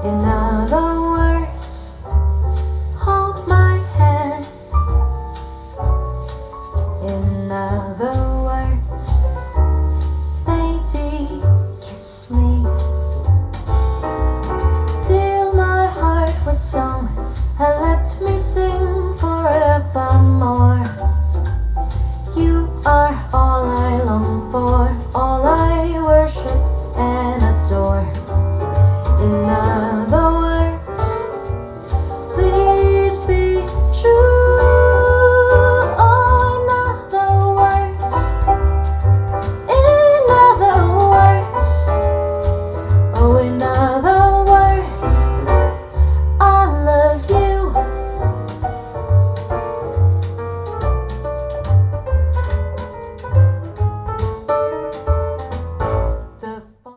In other words, hold my hand. In other words, baby, kiss me. Fill my heart with song and let me